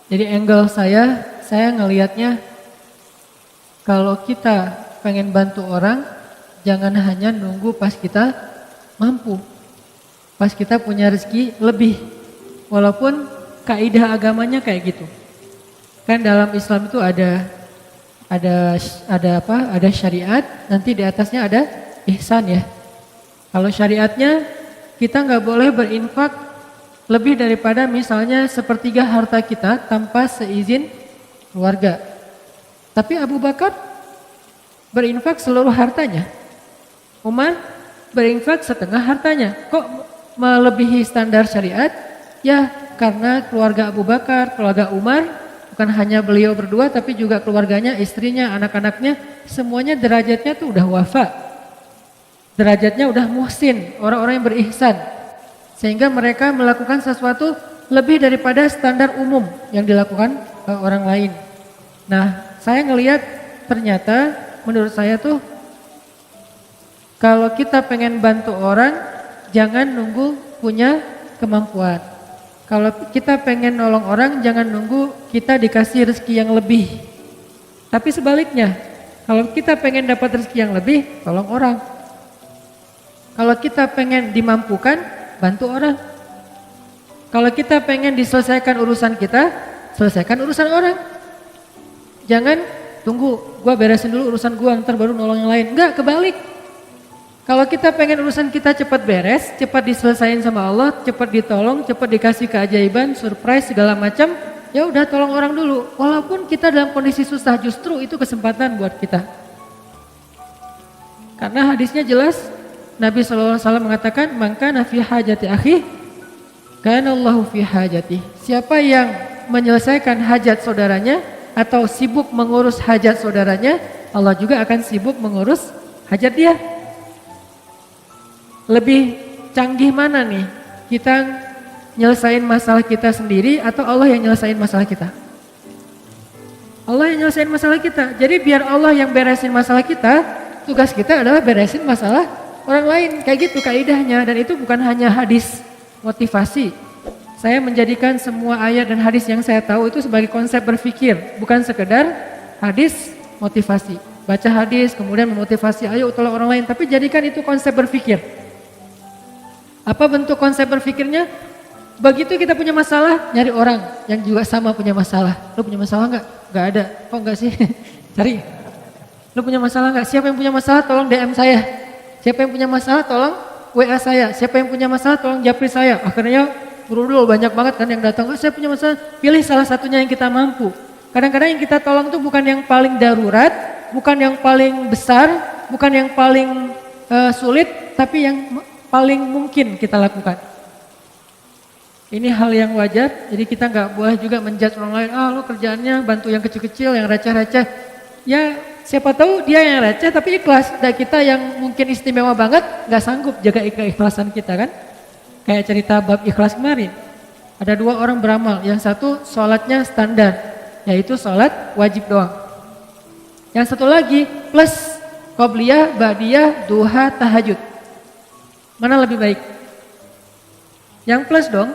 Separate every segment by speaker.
Speaker 1: Jadi angle saya ngelihatnya kalau kita pengen bantu orang, jangan hanya nunggu pas kita mampu. Pas kita punya rezeki lebih. Walaupun kaidah agamanya kayak gitu. Kan dalam Islam itu ada syariat, nanti di atasnya ada ihsan ya. Kalau syariatnya kita nggak boleh berinfak lebih daripada misalnya sepertiga harta kita tanpa seizin keluarga. Tapi Abu Bakar berinfak seluruh hartanya. Umar berinfak setengah hartanya. Kok melebihi standar syariat? Ya karena keluarga Abu Bakar, keluarga Umar, bukan hanya beliau berdua tapi juga keluarganya, istrinya, anak-anaknya, semuanya derajatnya tuh udah wafa. Derajatnya udah muhsin, orang-orang yang berihsan. Sehingga mereka melakukan sesuatu lebih daripada standar umum yang dilakukan orang lain. Nah, saya ngelihat ternyata menurut saya tuh kalau kita pengen bantu orang, jangan nunggu punya kemampuan. Kalau kita pengen nolong orang, jangan nunggu kita dikasih rezeki yang lebih. Tapi sebaliknya, kalau kita pengen dapat rezeki yang lebih, tolong orang. Kalau kita pengen dimampukan, bantu orang. Kalau kita pengen diselesaikan urusan kita, selesaikan urusan orang. Jangan tunggu, gua beresin dulu urusan gua, ntar baru nolong yang lain. Enggak, kebalik. Kalau kita pengen urusan kita cepat beres, cepat diselesaikan sama Allah, cepat ditolong, cepat dikasih keajaiban, surprise segala macam, ya udah tolong orang dulu. Walaupun kita dalam kondisi susah, justru itu kesempatan buat kita. Karena hadisnya jelas, Nabi SAW mengatakan, "Maka nafi hajati akhi, kana Allahu fi hajati." Siapa yang menyelesaikan hajat saudaranya atau sibuk mengurus hajat saudaranya, Allah juga akan sibuk mengurus hajat dia. Lebih canggih mana nih? Kita nyelesain masalah kita sendiri atau Allah yang nyelesain masalah kita? Allah yang nyelesain masalah kita. Jadi biar Allah yang beresin masalah kita, tugas kita adalah beresin masalah orang lain. Kayak gitu kaidahnya, dan itu bukan hanya hadis motivasi. Saya menjadikan semua ayat dan hadis yang saya tahu itu sebagai konsep berpikir, bukan sekedar hadis motivasi. Baca hadis kemudian memotivasi, ayo tolong orang lain, tapi jadikan itu konsep berpikir. Apa bentuk konsep berpikirnya? Begitu kita punya masalah, nyari orang yang juga sama punya masalah. Lu punya masalah enggak? Enggak ada. Kok enggak sih? Cari. Lu punya masalah enggak? Siapa yang punya masalah tolong DM saya. Siapa yang punya masalah tolong WA saya. Siapa yang punya masalah tolong japri saya. Akhirnya berudul banyak banget kan yang datang. Oh, saya punya masalah. Pilih salah satunya yang kita mampu. Kadang-kadang yang kita tolong tuh bukan yang paling darurat, bukan yang paling besar, bukan yang paling sulit, tapi yang paling mungkin kita lakukan. Ini hal yang wajar, jadi kita nggak boleh juga menjudge orang lain. Ah, lu kerjaannya bantu yang kecil-kecil, yang receh-receh. Ya siapa tahu dia yang receh tapi ikhlas. Dan kita yang mungkin istimewa banget nggak sanggup jaga keikhlasan kita kan. Kayak cerita bab ikhlas kemarin. Ada dua orang beramal, yang satu sholatnya standar, yaitu sholat wajib doang. Yang satu lagi plus qobliyah, ba'diyah, duha, tahajud. Mana lebih baik? Yang plus dong.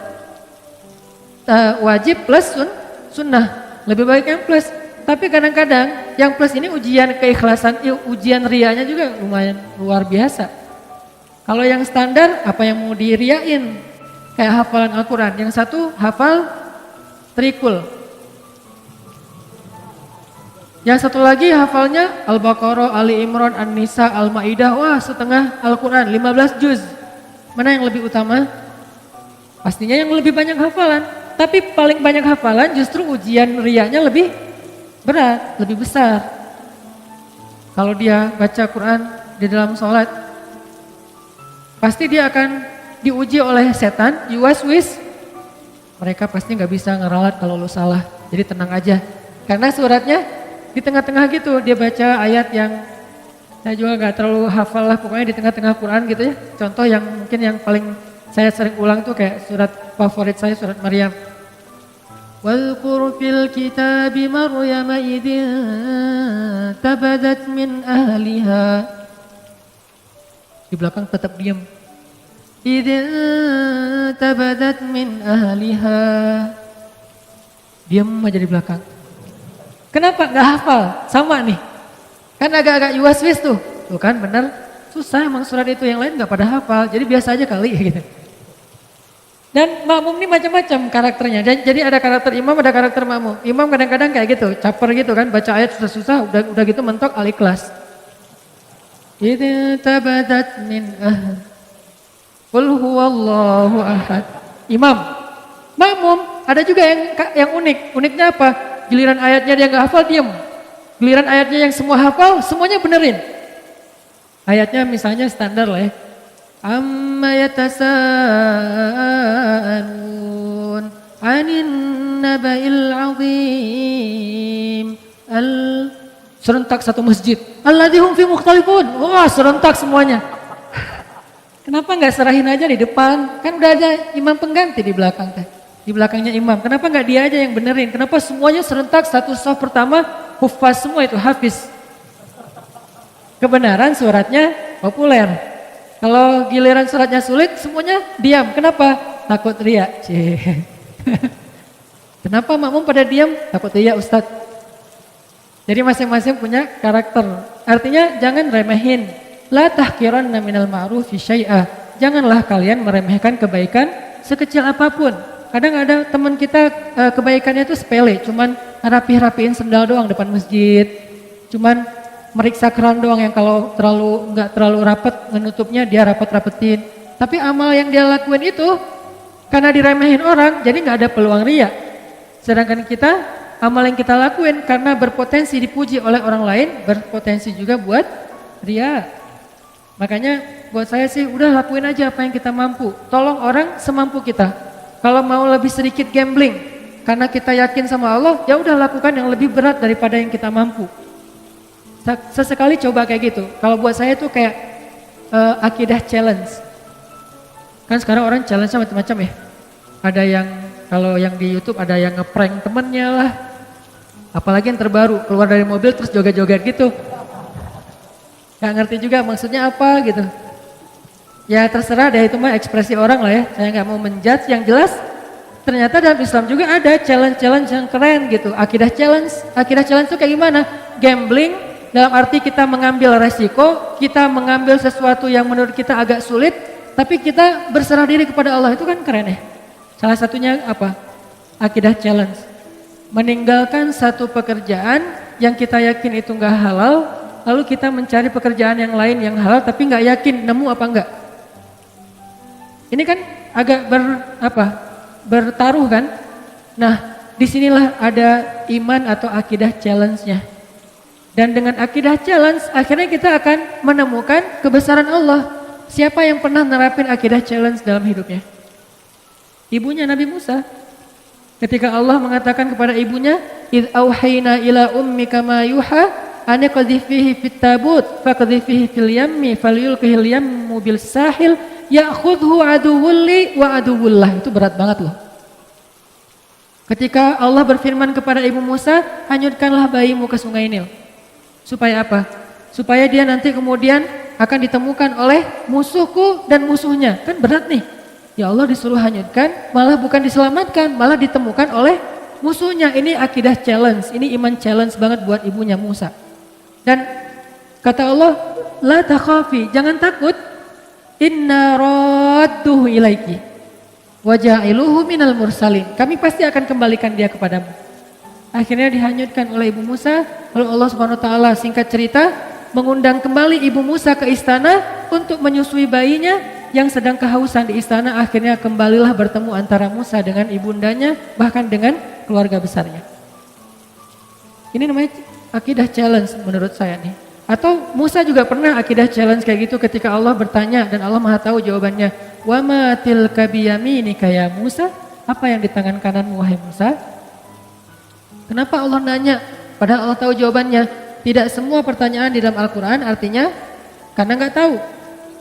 Speaker 1: Wajib plus sunnah. Lebih baik yang plus. Tapi kadang-kadang yang plus ini ujian keikhlasan, ujian rianya juga lumayan luar biasa. Kalau yang standar apa yang mau diriain? Kayak hafalan Al-Quran. Yang satu hafal trikul. Yang satu lagi hafalnya Al-Baqarah, Ali Imran, An-Nisa, Al-Maidah. Wah, setengah Al-Quran, 15 juz. Mana yang lebih utama? Pastinya yang lebih banyak hafalan. Tapi paling banyak hafalan justru ujian riaknya lebih berat, lebih besar. Kalau dia baca Quran di dalam sholat, pasti dia akan diuji oleh setan, yuwaswis. Mereka pasti nggak bisa ngeralat kalau lu salah. Jadi tenang aja. Karena suratnya di tengah-tengah gitu, dia baca ayat yang saya juga nggak terlalu hafal lah, pokoknya di tengah-tengah Quran gitu ya. Contoh yang mungkin yang paling saya sering ulang tuh kayak surat favorit saya, surat Maryam. Wadhkur fil kitabi Maryam idin tabadat min ahliha. Di belakang tetap diam. Idin tabadat min ahliha. diam aja di belakang. Kenapa? Nggak hafal, sama nih. Kan agak-agak yuaswis tuh kan bener. Susah emang surat itu, yang lain nggak pada hafal, jadi biasa aja kali gitu. Dan makmum ini macam-macam karakternya. Dan jadi ada karakter imam, ada karakter makmum. Imam kadang-kadang kayak gitu, caper gitu kan, baca ayat susah-susah, udah gitu mentok Al-Ikhlas. Idza tabadat min qul huwallahu ahad. Imam. Makmum ada juga yang unik. Uniknya apa? Giliran ayatnya dia nggak hafal, diam. Giliran ayatnya yang semua hafal, semuanya benerin. Ayatnya misalnya standar lah ya. Amma yatasaalun 'anin naba'il 'azim. Serentak satu masjid. Alladzihum fi mukhtalifun. Wah, serentak semuanya. Kenapa nggak serahin aja di depan? Kan udah ada imam pengganti di belakang teh. Di belakangnya imam. Kenapa nggak dia aja yang benerin? Kenapa semuanya serentak satu shaf pertama hufaz semua itu hafiz? Kebenaran suratnya populer. Kalau giliran suratnya sulit, semuanya diam. Kenapa? Takut ria. Kenapa makmum pada diam? Takut ria, Ustadz. Jadi masing-masing punya karakter. Artinya jangan remehin. La tahqiranna minal ma'rufi syai'ah. Janganlah kalian meremehkan kebaikan sekecil apapun. Kadang ada teman kita kebaikannya itu sepele, cuman rapihin sendal doang depan masjid. Cuman meriksa keran doang yang kalau nggak terlalu rapat menutupnya dia rapetin. Tapi amal yang dia lakuin itu karena diremehin orang jadi nggak ada peluang ria. Sedangkan kita amal yang kita lakuin karena berpotensi dipuji oleh orang lain berpotensi juga buat ria. Makanya buat saya sih udah lakuin aja apa yang kita mampu. Tolong orang semampu kita. Kalau mau lebih sedikit gambling karena kita yakin sama Allah ya udah lakukan yang lebih berat daripada yang kita mampu. Sesekali coba kayak gitu. Kalau buat saya tuh kayak akidah challenge. Kan sekarang orang challenge-nya macam-macam ya. Ada yang kalau yang di YouTube ada yang ngeprank temennya lah. Apalagi yang terbaru keluar dari mobil terus joget-joget gitu. Gak ngerti juga maksudnya apa gitu. Ya terserah deh itu mah ekspresi orang lah ya. Saya gak mau menjudge, yang jelas ternyata dalam Islam juga ada challenge-challenge yang keren gitu. Akidah challenge itu kayak gimana? Gambling. Dalam arti kita mengambil resiko, kita mengambil sesuatu yang menurut kita agak sulit, tapi kita berserah diri kepada Allah, itu kan keren ya. Salah satunya apa? Akidah challenge. Meninggalkan satu pekerjaan yang kita yakin itu nggak halal, lalu kita mencari pekerjaan yang lain yang halal, tapi nggak yakin nemu apa enggak. Ini kan agak bertaruh kan? Nah, disinilah ada iman atau akidah challenge-nya. Dan dengan akidah challenge, akhirnya kita akan menemukan kebesaran Allah. Siapa yang pernah nerapin akidah challenge dalam hidupnya? Ibunya Nabi Musa. Ketika Allah mengatakan kepada ibunya, "Idz auhayna ila ummika ma yuha, an qadhifihi fit tabut, faqdhifihi fil yammi, falyulqihil yammu bil sahil, ya'khudhu aduwwul li wa aduwwullah." Itu berat banget loh. Ketika Allah berfirman kepada ibu Musa, "Hanyutkanlah bayimu ke sungai Nil." Supaya apa? Supaya dia nanti kemudian akan ditemukan oleh musuhku dan musuhnya. Kan berat nih. Ya Allah disuruh hanyutkan, malah bukan diselamatkan, malah ditemukan oleh musuhnya. Ini akidah challenge, ini iman challenge banget buat ibunya Musa. Dan kata Allah, la takhafi, jangan takut. Inna radduhu ilaiki wa ja'iluhu minal mursalin. Kami pasti akan kembalikan dia kepadamu. Akhirnya dihanyutkan oleh ibu Musa, lalu Allah Subhanahu wa taala singkat cerita mengundang kembali ibu Musa ke istana untuk menyusui bayinya yang sedang kehausan di istana. Akhirnya kembalilah bertemu antara Musa dengan ibundanya, bahkan dengan keluarga besarnya. Ini namanya akidah challenge menurut saya nih. Atau Musa juga pernah akidah challenge kayak gitu ketika Allah bertanya dan Allah Maha tahu jawabannya. Wa ma tilka biyaminika ya Musa? Apa yang di tangan kananmu wahai Musa? Kenapa Allah nanya? Padahal Allah tahu jawabannya. Tidak semua pertanyaan di dalam Al-Quran artinya karena nggak tahu.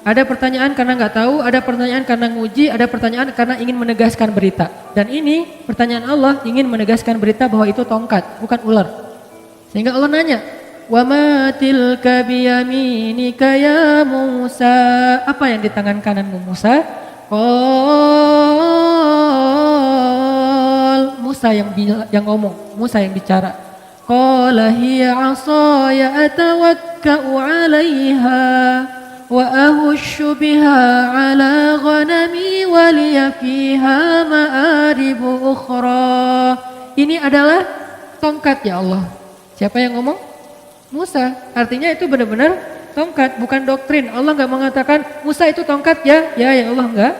Speaker 1: Ada pertanyaan karena nggak tahu, ada pertanyaan karena nguji, ada pertanyaan karena ingin menegaskan berita. Dan ini pertanyaan Allah ingin menegaskan berita bahwa itu tongkat, bukan ular. Sehingga Allah nanya, "Wa ma tilka biyaminika ya Musa?" Apa yang di tangan kananmu Musa? Musa yang ngomong, Musa yang bicara. Qala hiya 'ashaya atawakka'u 'alaiha wa ahushu biha 'ala ghanami wa liya fiha ma'aribu ukhra. Ini adalah tongkat ya Allah. Siapa yang ngomong? Musa. Artinya itu benar-benar tongkat, bukan doktrin. Allah enggak mengatakan Musa itu tongkat ya. Ya Allah enggak.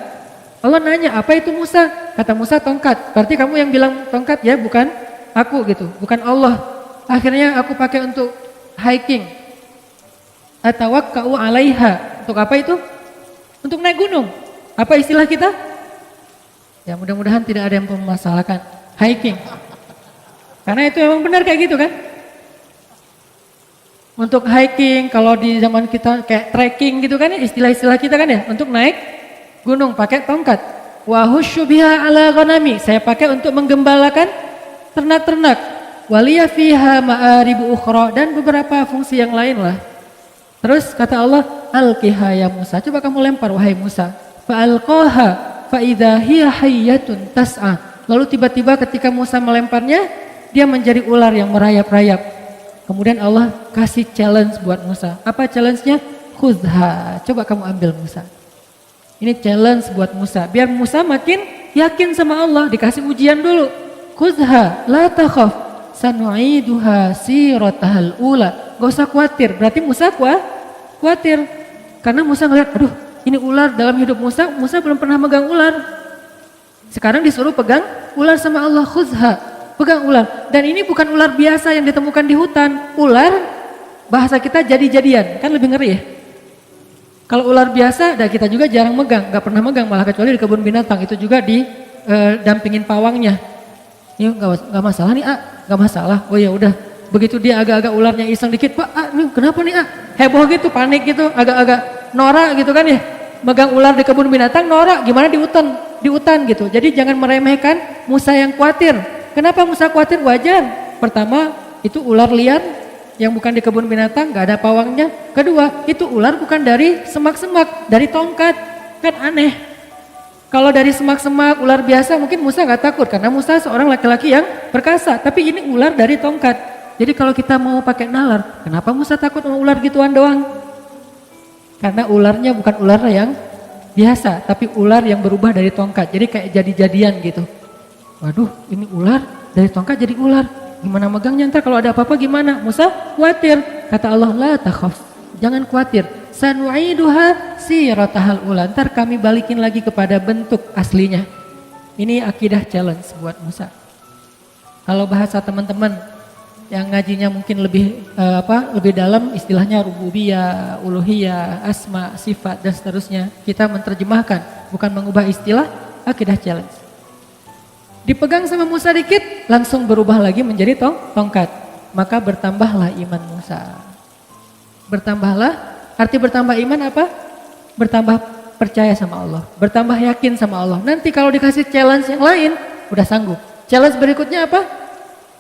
Speaker 1: Allah nanya, apa itu Musa? Kata Musa tongkat. Berarti kamu yang bilang tongkat ya, bukan aku gitu, bukan Allah. Akhirnya aku pakai untuk hiking. Atawakka'u 'alaiha. Untuk apa itu? Untuk naik gunung. Apa istilah kita? Ya mudah-mudahan tidak ada yang memmasalahkan. Hiking. Karena itu memang benar kayak gitu kan? Untuk hiking, kalau di zaman kita kayak trekking gitu kan ya, istilah-istilah kita kan ya, untuk naik gunung pakai tongkat. Wa husyu biha 'ala ghanami. Saya pakai untuk menggembalakan ternak-ternak. Waliya fiha ma'aribu ukhra, dan beberapa fungsi yang lain lah. Terus kata Allah, alqiha ya Musa, coba kamu lempar wahai Musa. Fa alqaha fa idza hiya hayyatun tas'a. Lalu tiba-tiba ketika Musa melemparnya, dia menjadi ular yang merayap-rayap. Kemudian Allah kasih challenge buat Musa. Apa challenge-nya? Khudha, coba kamu ambil Musa. Ini challenge buat Musa, biar Musa makin yakin sama Allah, dikasih ujian dulu. Khudha la takhaf sanu'iduha siratahal ula. Gak usah khawatir, berarti Musa khawatir. Karena Musa ngeliat, aduh ini ular dalam hidup Musa, Musa belum pernah megang ular. Sekarang disuruh pegang ular sama Allah, khudha, pegang ular. Dan ini bukan ular biasa yang ditemukan di hutan. Ular, bahasa kita jadi-jadian, kan lebih ngeri ya. Kalau ular biasa, kita juga jarang megang, gak pernah megang, malah kecuali di kebun binatang, itu juga didampingin pawangnya. Ini gak masalah nih, gak masalah. Oh ya udah, begitu dia agak-agak ularnya iseng dikit, Pak, ini kenapa nih heboh gitu, panik gitu, agak-agak norak gitu kan ya. Megang ular di kebun binatang norak, gimana di hutan gitu. Jadi jangan meremehkan Musa yang khawatir. Kenapa Musa khawatir? Wajar. Pertama, itu ular liar yang bukan di kebun binatang, gak ada pawangnya. Kedua, itu ular bukan dari semak-semak, dari tongkat. Kan aneh. Kalau dari semak-semak, ular biasa mungkin Musa gak takut. Karena Musa seorang laki-laki yang perkasa. Tapi ini ular dari tongkat. Jadi kalau kita mau pakai nalar, kenapa Musa takut sama ular gituan doang? Karena ularnya bukan ular yang biasa, tapi ular yang berubah dari tongkat. Jadi kayak jadi-jadian gitu. Waduh, ini ular dari tongkat jadi ular. Gimana megangnya ntar kalau ada apa-apa gimana? Musa khawatir. Kata Allah, la takhaf, jangan khawatir. Sanu'iduha siratahal ula. Ntar kami balikin lagi kepada bentuk aslinya. Ini akidah challenge buat Musa. Kalau bahasa teman-teman yang ngajinya mungkin lebih lebih dalam, istilahnya rububiyah, uluhiyah, asma, sifat dan seterusnya. Kita menerjemahkan, bukan mengubah istilah, akidah challenge. Dipegang sama Musa dikit, langsung berubah lagi menjadi tongkat. Maka bertambahlah iman Musa. Bertambahlah, arti bertambah iman apa? Bertambah percaya sama Allah, bertambah yakin sama Allah. Nanti kalau dikasih challenge yang lain, udah sanggup. Challenge berikutnya apa?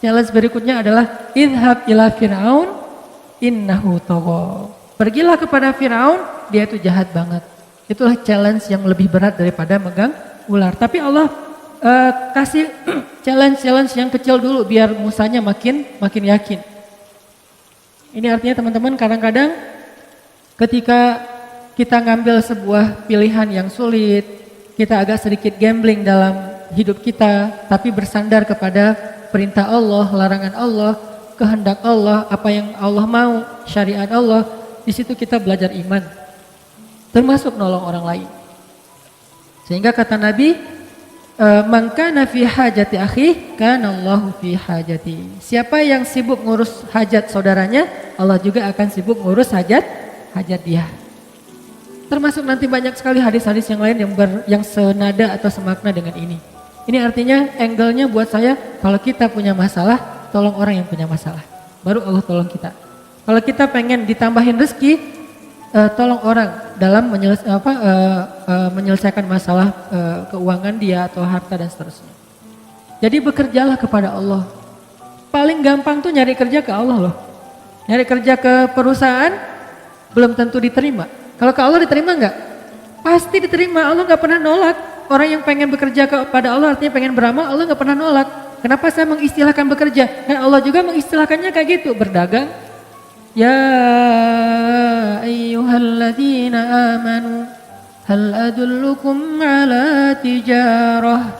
Speaker 1: Challenge berikutnya adalah idhab ila Fir'aun innahu tagha. Pergilah kepada Fir'aun, dia itu jahat banget. Itulah challenge yang lebih berat daripada megang ular. Tapi Allah kasih challenge yang kecil dulu biar Musanya makin yakin. Ini artinya teman-teman, kadang-kadang ketika kita ngambil sebuah pilihan yang sulit, kita agak sedikit gambling dalam hidup kita, tapi bersandar kepada perintah Allah, larangan Allah, kehendak Allah, apa yang Allah mau, syariat Allah, di situ kita belajar iman. Termasuk nolong orang lain. Sehingga kata Nabi, man kana fi hajati akhi kana Allahu fi hajati. Siapa yang sibuk ngurus hajat saudaranya, Allah juga akan sibuk ngurus hajat dia. Termasuk nanti banyak sekali hadis-hadis yang lain yang senada atau semakna dengan ini. Ini artinya angle-nya buat saya, kalau kita punya masalah, tolong orang yang punya masalah. Baru Allah tolong kita. Kalau kita pengen ditambahin rezeki, tolong orang dalam menyelesaikan masalah keuangan dia atau harta dan seterusnya. Jadi bekerjalah kepada Allah. Paling gampang tuh nyari kerja ke Allah loh. Nyari kerja ke perusahaan belum tentu diterima. Kalau ke Allah diterima enggak? Pasti diterima. Allah enggak pernah nolak. Orang yang pengen bekerja kepada Allah artinya pengen beramal, Allah enggak pernah nolak. Kenapa saya mengistilahkan bekerja? Dan Allah juga mengistilahkannya kayak gitu, berdagang. Ya ayyuhalladzina amanu hal adullukum ala tijarah.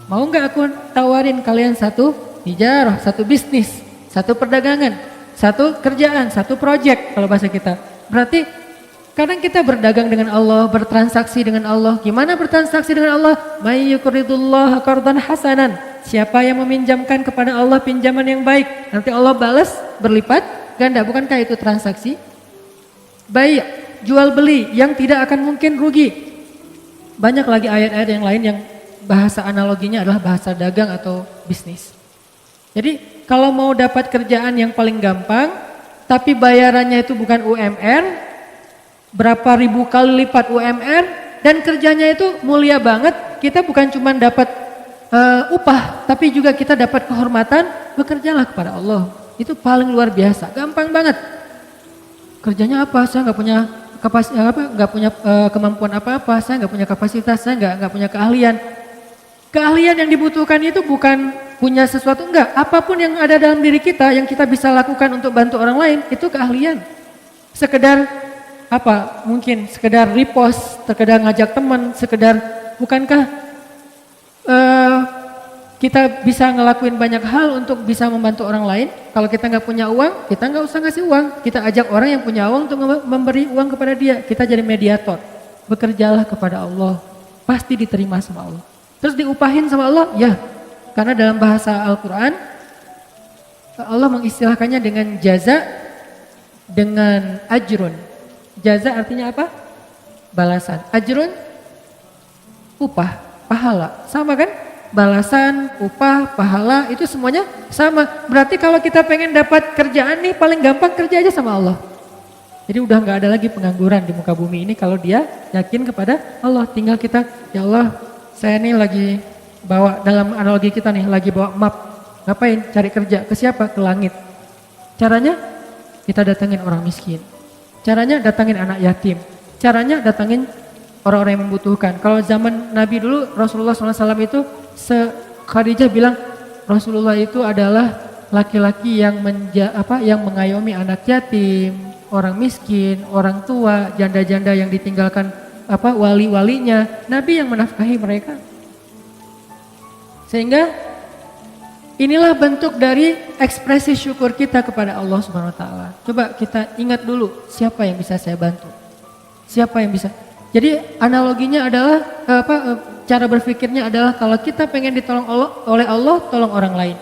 Speaker 1: Mau nggak aku tawarin kalian satu tijarah, satu bisnis, satu perdagangan, satu kerjaan, satu project kalau bahasa kita. Berarti kadang kita berdagang dengan Allah, bertransaksi dengan Allah. Gimana bertransaksi dengan Allah? May yuqridullaha qardan hasanan. Siapa yang meminjamkan kepada Allah pinjaman yang baik, nanti Allah balas berlipat ganda. Bukankah itu transaksi? Baik, jual beli yang tidak akan mungkin rugi. Banyak lagi ayat-ayat yang lain yang bahasa analoginya adalah bahasa dagang atau bisnis. Jadi kalau mau dapat kerjaan yang paling gampang, tapi bayarannya itu bukan UMR, berapa ribu kali lipat UMR, dan kerjanya itu mulia banget, kita bukan cuma dapat upah, tapi juga kita dapat kehormatan, bekerjalah kepada Allah. Itu paling luar biasa, gampang banget. Kerjanya apa? Saya nggak punya kemampuan apa-apa, saya nggak punya kapasitas, saya nggak punya keahlian. Keahlian yang dibutuhkan itu bukan punya sesuatu, enggak. Apapun yang ada dalam diri kita yang kita bisa lakukan untuk bantu orang lain, itu keahlian. Sekedar apa? Mungkin sekedar repost, sekedar ngajak teman, sekedar, bukankah kita bisa ngelakuin banyak hal untuk bisa membantu orang lain? Kalau kita nggak punya uang, kita nggak usah ngasih uang. Kita ajak orang yang punya uang untuk memberi uang kepada dia. Kita jadi mediator. Bekerjalah kepada Allah, pasti diterima sama Allah. Terus diupahin sama Allah? Ya, karena dalam bahasa Al-Quran Allah mengistilahkannya dengan jaza, dengan ajrun. Jaza artinya apa? Balasan. Ajrun, upah, pahala. Sama kan? Balasan, upah, pahala, itu semuanya sama. Berarti kalau kita pengen dapat kerjaan nih, paling gampang kerja aja sama Allah. Jadi udah nggak ada lagi pengangguran di muka bumi ini kalau dia yakin kepada Allah. Tinggal kita, ya Allah, saya nih lagi bawa, dalam analogi kita nih, lagi bawa map. Ngapain? Cari kerja. Ke siapa? Ke langit. Caranya? Kita datangin orang miskin. Caranya datangin anak yatim. Caranya datangin orang-orang yang membutuhkan. Kalau zaman Nabi dulu, Rasulullah SAW itu, Khadijah bilang, Rasulullah itu adalah laki-laki yang mengayomi anak yatim, orang miskin, orang tua, janda-janda yang ditinggalkan wali-walinya. Nabi yang menafkahi mereka. Sehingga inilah bentuk dari ekspresi syukur kita kepada Allah Subhanahu wa taala. Coba kita ingat dulu, siapa yang bisa saya bantu? Siapa yang bisa? Jadi analoginya adalah cara berpikirnya adalah kalau kita pengen ditolong oleh Allah, tolong orang lain.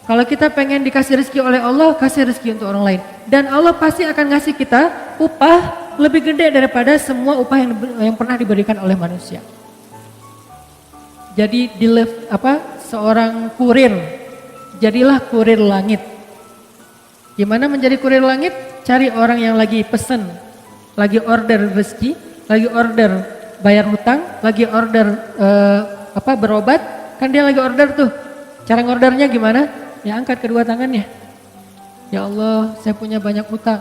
Speaker 1: Kalau kita pengen dikasih rezeki oleh Allah, kasih rezeki untuk orang lain. Dan Allah pasti akan ngasih kita upah lebih gede daripada semua upah yang pernah diberikan oleh manusia. Jadi seorang kurir, jadilah kurir langit. Gimana menjadi kurir langit? Cari orang yang lagi pesen, lagi order rezeki, lagi order bayar hutang, lagi order berobat, kan dia lagi order tuh. Cara ngordernya gimana? Ya angkat kedua tangannya. Ya Allah, saya punya banyak hutang.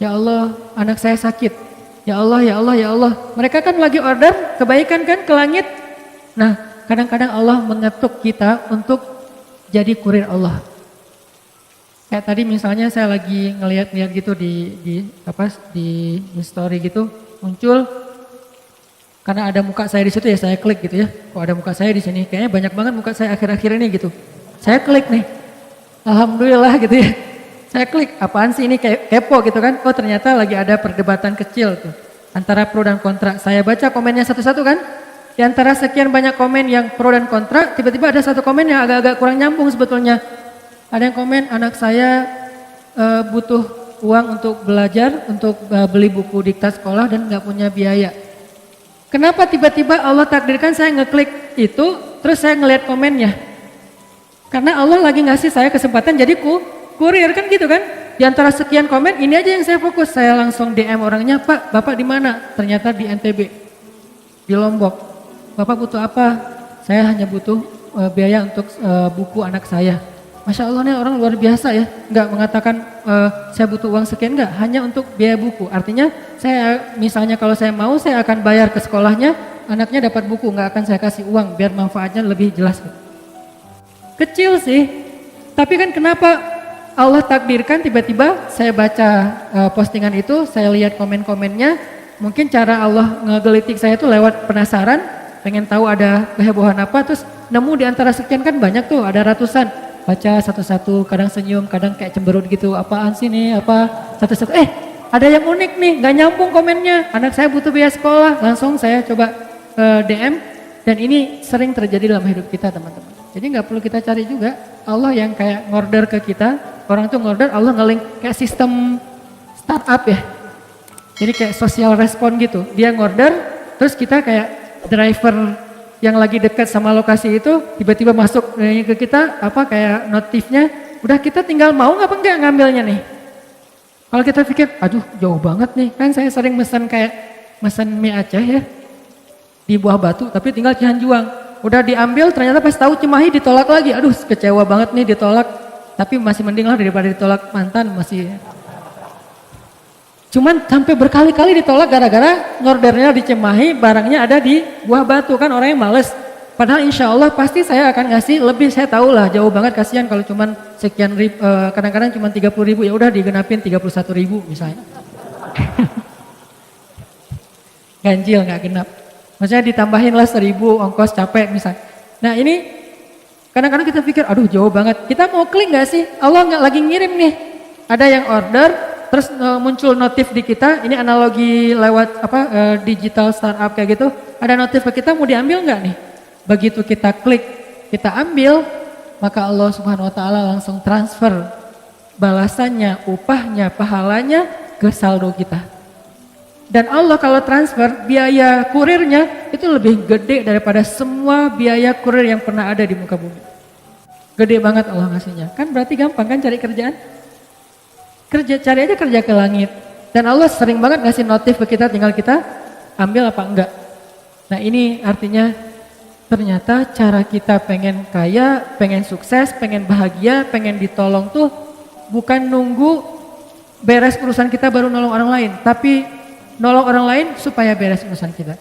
Speaker 1: Ya Allah, anak saya sakit. Ya Allah, ya Allah, ya Allah. Mereka kan lagi order kebaikan kan ke langit. Nah, kadang-kadang Allah mengetuk kita untuk jadi kurir Allah. Kayak tadi misalnya saya lagi ngeliat-ngeliat gitu di story gitu, muncul karena ada muka saya di situ ya saya klik gitu ya. Kok ada muka saya di sini? Kayaknya banyak banget muka saya akhir-akhir ini gitu. Saya klik nih. Alhamdulillah gitu ya. Saya klik, apaan sih ini, kayak kepo gitu kan. Oh ternyata lagi ada perdebatan kecil tuh antara pro dan kontra. Saya baca komennya satu-satu kan. Di antara sekian banyak komen yang pro dan kontra, tiba-tiba ada satu komen yang agak-agak kurang nyambung sebetulnya. Ada yang komen, anak saya butuh uang untuk belajar, untuk beli buku diktat sekolah dan nggak punya biaya. Kenapa tiba-tiba Allah takdirkan saya ngeklik itu, terus saya ngeliat komennya? Karena Allah lagi ngasih saya kesempatan jadi kurir kan gitu kan. Di antara sekian komen, ini aja yang saya fokus. Saya langsung DM orangnya, Pak, Bapak di mana? Ternyata di NTB, di Lombok. Bapak butuh apa? Saya hanya butuh biaya untuk buku anak saya. Masya Allah nih orang luar biasa ya. Enggak mengatakan saya butuh uang sekian, enggak. Hanya untuk biaya buku. Artinya saya misalnya kalau saya mau, saya akan bayar ke sekolahnya. Anaknya dapat buku, enggak akan saya kasih uang biar manfaatnya lebih jelas. Kecil sih, tapi kan kenapa Allah takdirkan tiba-tiba saya baca postingan itu, saya lihat komen-komennya, mungkin cara Allah ngegelitik saya itu lewat penasaran, pengen tahu ada kehebohan apa, terus nemu di antara sekian kan banyak tuh, ada ratusan, baca satu-satu, kadang senyum, kadang kayak cemberut gitu, apaan sih nih, apa, satu-satu, ada yang unik nih, gak nyambung komennya, anak saya butuh biaya sekolah, langsung saya coba DM, dan ini sering terjadi dalam hidup kita teman-teman. Jadi gak perlu kita cari juga, Allah yang kayak ngorder ke kita, orang tuh ngorder, Allah nge-link kayak sistem startup ya. Jadi kayak social respon gitu, dia ngorder, terus kita kayak driver yang lagi dekat sama lokasi itu, tiba-tiba masuk ke kita, apa kayak notifnya, udah kita tinggal mau apa enggak ngambilnya nih. Kalau kita pikir, aduh jauh banget nih, kan saya sering mesen mie Aceh ya, di Buah Batu, tapi tinggal Cihanjuang. Udah diambil, ternyata pas tahu Cimahi ditolak lagi, aduh kecewa banget nih ditolak. Tapi masih mending lah daripada ditolak mantan, masih. Cuman sampai berkali-kali ditolak gara-gara ngordernya di Cimahi, barangnya ada di Buah Batu, kan orangnya males. Padahal insya Allah pasti saya akan ngasih lebih, saya tahu lah jauh banget, kasihan kalau cuman sekian ribu, kadang-kadang cuma 30.000, ya udah digenapin 31.000 misalnya. Ganjil nggak genap. Maksudnya ditambahin lah 1.000 ongkos capek misalnya. Nah ini kadang-kadang kita pikir, aduh jauh banget. Kita mau klik nggak sih? Allah nggak lagi ngirim nih. Ada yang order, terus muncul notif di kita. Ini analogi lewat digital startup kayak gitu. Ada notif ke kita, mau diambil nggak nih? Begitu kita klik, kita ambil, maka Allah Subhanahu Wa Taala langsung transfer balasannya, upahnya, pahalanya ke saldo kita. Dan Allah kalau transfer biaya kurirnya itu lebih gede daripada semua biaya kurir yang pernah ada di muka bumi. Gede banget Allah ngasihnya. Kan berarti gampang kan cari kerjaan? Cari aja kerja ke langit. Dan Allah sering banget ngasih notif ke kita, tinggal kita ambil apa enggak. Nah ini artinya ternyata cara kita pengen kaya, pengen sukses, pengen bahagia, pengen ditolong tuh bukan nunggu beres urusan kita baru nolong orang lain. Tapi nolong orang lain supaya beres urusan kita.